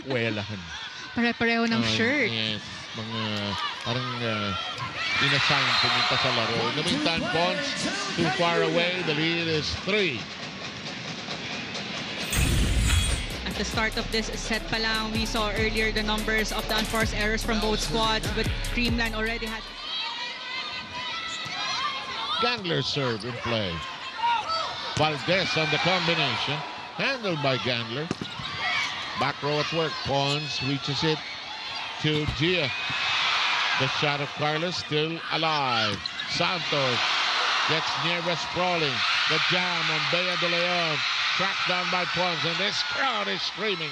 Kwelahan. Pare-pareho ng shirt. Yes. Mga parang inassign pumunta sa laro. In the meantime, Pons too far away. The lead is 3. At the start of this set pa lang, we saw earlier the numbers of the unforced errors from both squads, but Creamline already had... Gandler serve in play. Valdez on the combination. Handled by Gandler. Back row at work. Pons reaches it to Gia. The shot of Carlos still alive. Santos gets near sprawling. The jam on Bea de Leon. Tracked down by Pons. And this crowd is screaming.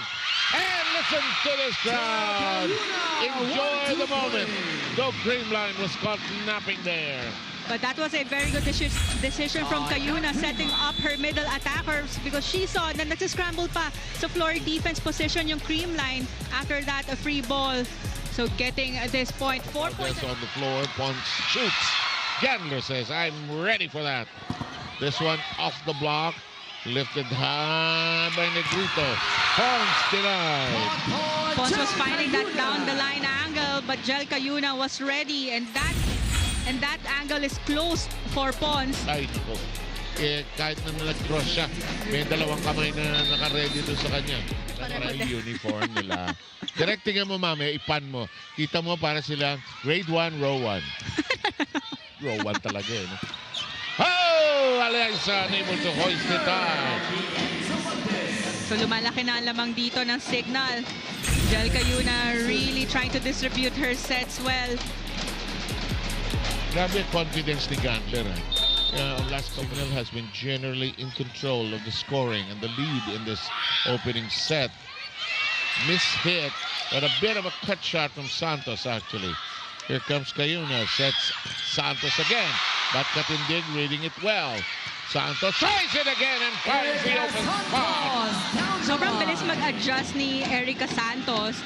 And listen to this crowd. Enjoy the moment. Though Creamline was caught napping there. But that was a very good decision from Cayuna, setting up her middle attackers because she saw na nagsiscramble pa sa floor defense position yung Creamline. After that, a free ball. So getting at this point, 4 points. On the floor, Pons shoots. Gandler says, I'm ready for that. This one off the block. Lifted high by Negrito. Pons denied. Pons was finding that down the line angle, but Jel Cayuna was ready, and that angle is closed for Pons. Ay, ko. Kahit na nag-cross siya, may dalawang kamay na naka-ready doon sa kanya. Para yung uniform nila. Directing mo mamaya, ipan mo. Kita mo para sila grade 1, row 1. Row 1 talaga eh. No? Oh! Alianza unable to hoist it out. So lumalaki na ang lamang dito ng signal. Jel Cayuna really trying to distribute her sets well. Grabe confidence ni Gandler. Las Comunal has been generally in control of the scoring and the lead in this opening set. Mishit, but a bit of a cut shot from Santos actually. Here comes Cayuna, sets Santos again, but Katindig reading it well. Santos tries it again and finds the open spot. Sobrang bilis mag-adjust ni Erica Santos.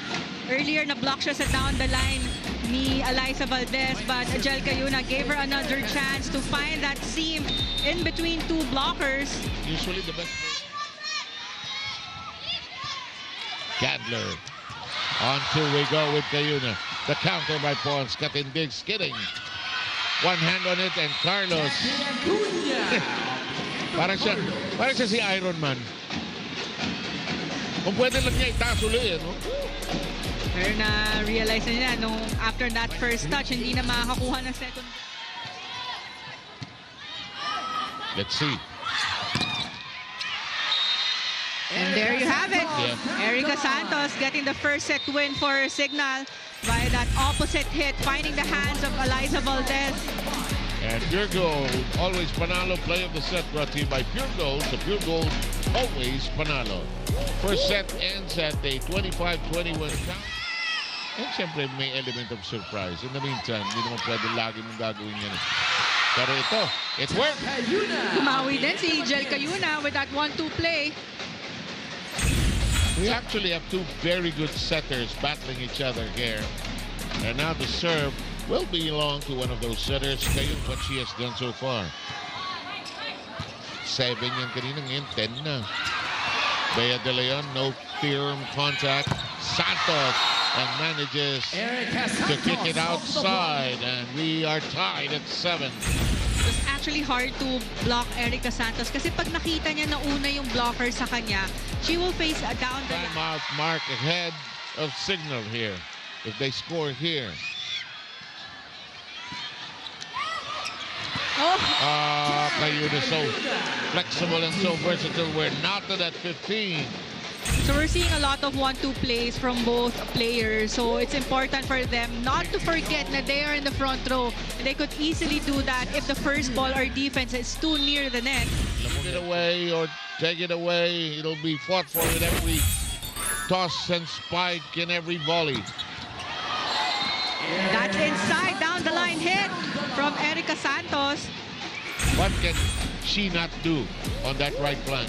Earlier na-block siya sa down the line ni Eliza Valdez, but Jel Cayuna gave her another chance to find that seam in between two blockers. Usually the best. Gandler. On two we go with Cayuna. The counter by Pons. Katindig skidding. One hand on it and Carlos. Parang siya si Iron Man. Kung pwede lang niya itaas uli, no? Pero na-realize na niya nung after that first touch, hindi na makakakuha ng second. Let's see. And there you have it. Yeah. Erica Santos getting the first set win for Signal by that opposite hit, finding the hands of Eliza Valdez. And Pure Gold, always Panalo. Play of the set brought to you by Pure Gold. The Pure Gold, always Panalo. First set ends at a 25-21 count. And siyempre may element of surprise. In the meantime, hindi naman pwede lagi mong gagawin yan. Pero ito, it worked. Kumawi din si Jel Cayuna with that 1-2 play. We actually have two very good setters battling each other here. And now the serve will belong to one of those setters. Kayun what she has done so far. 7 yan kanina, ngayon 10 na. Bea de Leon, no firm contact. Santos and manages to kick it outside. And we are tied at 7. It's actually hard to block Erica Santos kasi pag nakita niya na una yung blocker sa kanya, she will face a down the line. Timeout mark ahead of Signal here. If they score here. Cayuna so flexible and so versatile. We're not to that 15. So we're seeing a lot of 1-2 plays from both players. So it's important for them not to forget that they are in the front row. They could easily do that if the first ball or defense is too near the net. Look it away or take it away. It'll be fought for in every toss and spike in every volley. That's inside, down the line hit from Erica Santos. What can she not do on that right flank?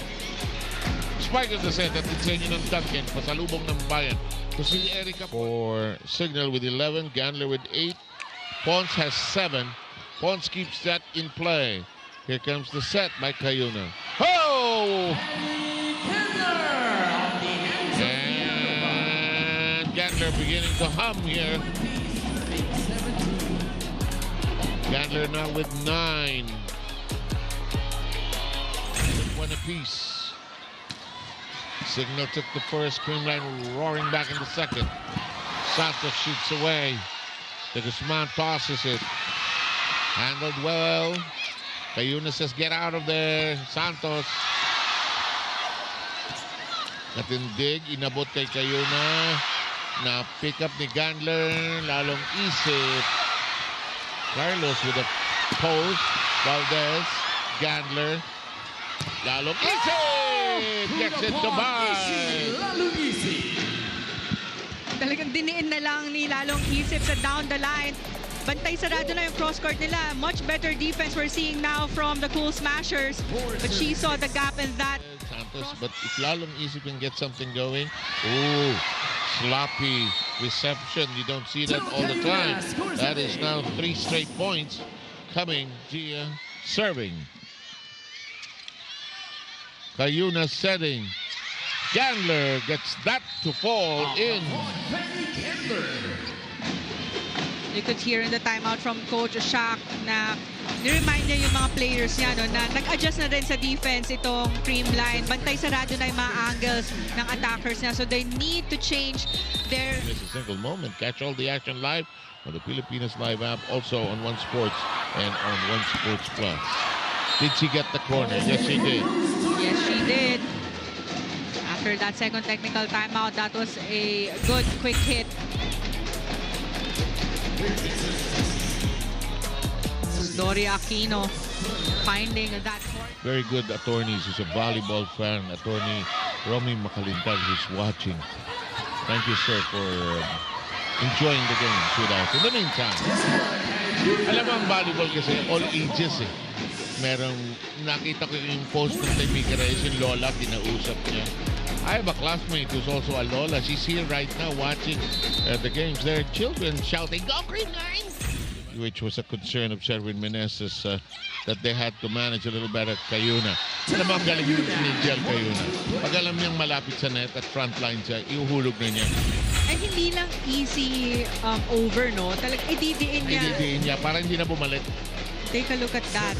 Spike of the set at insenyo ng Duncan, pasalubong ng bayan. To see Erica for Signal with 11, Gandler with 8. Pons has 7. Pons keeps that in play. Here comes the set by Cayuna. Oh! Gandler beginning to hum here. Gandler now with 9. One apiece. Signal took the first, Creamline roaring back in the second. Santos shoots away. De Guzman tosses it. Handled well. Cayuna says, get out of there. Santos. Natindig, inabot kay Cayuna. Na pick up ni Gandler. Lalong isip. Carlos with a post. Valdez. Gandler. Lalong isip. Gets it to Bay. Talagang diniin na lang ni Lalong Isip sa down the line. Bantay sarado na yung cross-court nila. Much better defense we're seeing now from the Cool Smashers. But she saw the gap in that. Santos, but if Lalong Isip can get something going, ooh, sloppy reception. You don't see that all the time. That is now 3 straight points coming. Gia serving. Cayuna setting. Gandler gets that to fall in. You could hear in the timeout from Coach Shaq na ni-remind niya yung mga players niya no, na nag-adjust na rin sa defense itong Creamline. Bantay sarado na yung mga angles ng attackers niya. So they need to change their... Miss a single moment. Catch all the action live on the Pilipinas Live app. Also on One Sports and on One Sports Plus. Did she get the corner? Yes, she did. Yes, she did. After that second technical timeout, that was a good quick hit. Doria Aquino finding that court. Very good attorneys. He's a volleyball fan. Attorney Romy Macalintag who's watching. Thank you, sir, for enjoying the games with us. In the meantime, alam mo ang volleyball kasi all ages eh. Merong nakita ko yung post ng Taimika Reyes, yung lola, kinausap niya. I have a classmate who's also a lola. She's here right now watching the games. There are children shouting, "Go Green Line!" Which was a concern of Sherwin Meneses that they had to manage a little better Cayuna. Alam mo, ang galing ni Jel Cayuna. Pag alam niyang malapit sa net at front line siya, iuhulog na niya. And hindi lang easy over, no? Talagang ididiin niya. Ididiin niya, para hindi na bumalik. Take a look at that.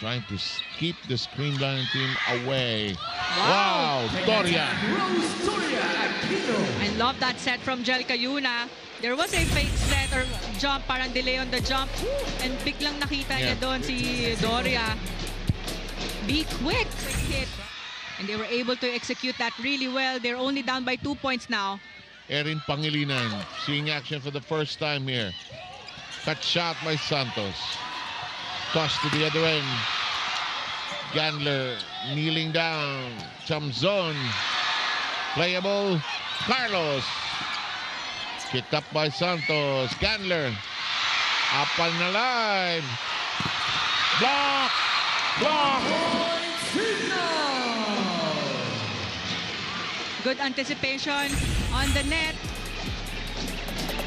Trying to keep the Creamline team away. Wow, Doria. I love that set from Jel Cayuna. There was a fake set or jump, parang delay on the jump. And biglang nakita niya doon si Doria. Be quick. Quick hit. And they were able to execute that really well. They're only down by 2 points now. Erin Pangilinan seeing action for the first time here. Cut shot by Santos. Toss to the other end. Gandler kneeling down. Some zone. Playable. Carlos. Kicked up by Santos. Gandler. Up on the line. Block. Block. Good anticipation on the net.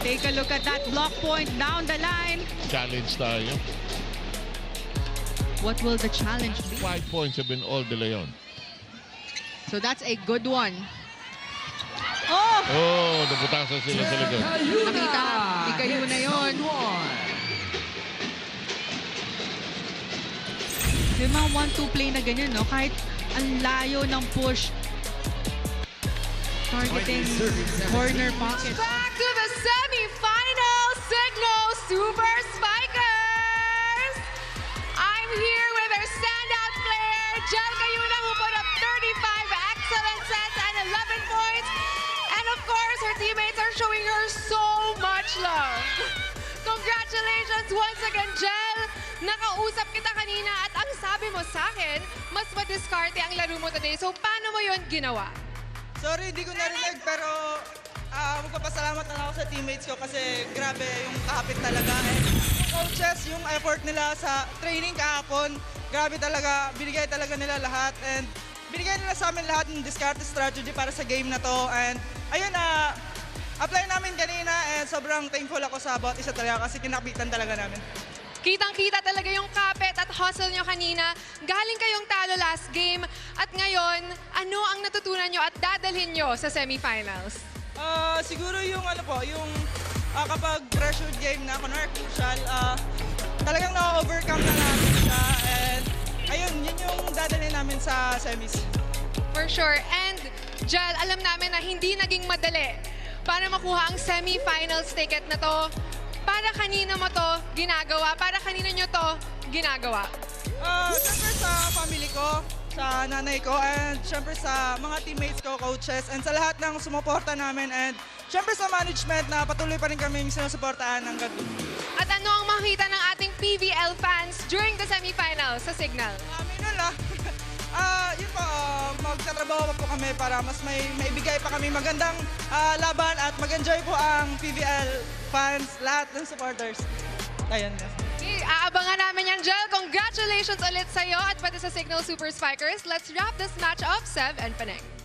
Take a look at that block point down the line. Challenge tayo. What will the challenge be? 5 points have been all de Leon. So that's a good one. Oh! Oh, naputasan sila sa likod. Nakita, di kayo na yun. Yung mga 1-2 play na ganyan, no? Kahit ang layo ng push. Targeting corner pocket. Back to the semi-final, Signal Super Spikers! I'm here with our standout player, Jel Cayuna, who put up 35 excellent sets and 11 points. And of course, her teammates are showing her so much love. Congratulations once again, Jel! Nakausap kita kanina at ang sabi mo sa akin, mas madiskarte ang laro mo today. So paano mo yon ginawa? Sorry, hindi ko narinig, pero magpapasalamat na ako sa teammates ko kasi grabe yung kapit talaga. And yung coaches, yung effort nila sa training kahapon, grabe talaga, binigay talaga nila lahat. And binigay nila sa amin lahat ng discard strategy para sa game na to. And ayun, apply namin kanina and sobrang thankful ako sa bawat isa talaga kasi kinapitan talaga namin. Kitang-kita talaga yung kapit effort at hustle nyo kanina. Galing kayong talo last game. At ngayon, ano ang natutunan nyo at dadalhin nyo sa semifinals? Siguro yung kapag pressured game na, kunwari crucial, talagang na-overcome na namin siya. And ayun, yun yung dadalhin namin sa semis. For sure. And, Jel, alam namin na hindi naging madali para makuha ang semifinals ticket na to. Para kanino mo to ginagawa? Para kanino nyo to ginagawa? Siyempre sa family ko, sa nanay ko, and siyempre sa mga teammates ko, coaches, and sa lahat ng sumuporta namin, and siyempre sa management na patuloy pa rin kami sinusuportahan hanggang doon. At ano ang makita ng ating PVL fans during the semifinals sa Signal? Minun lang. Yun po, magtatrabaho pa po kami para mas maibigay pa kami magandang laban at mag-enjoy po ang PVL fans, lahat ng supporters. Ayun. Okay, aabangan namin yan, Jel. Congratulations ulit sa'yo at pati sa Signal Super Spikers. Let's wrap this match up, Sev and Paneng.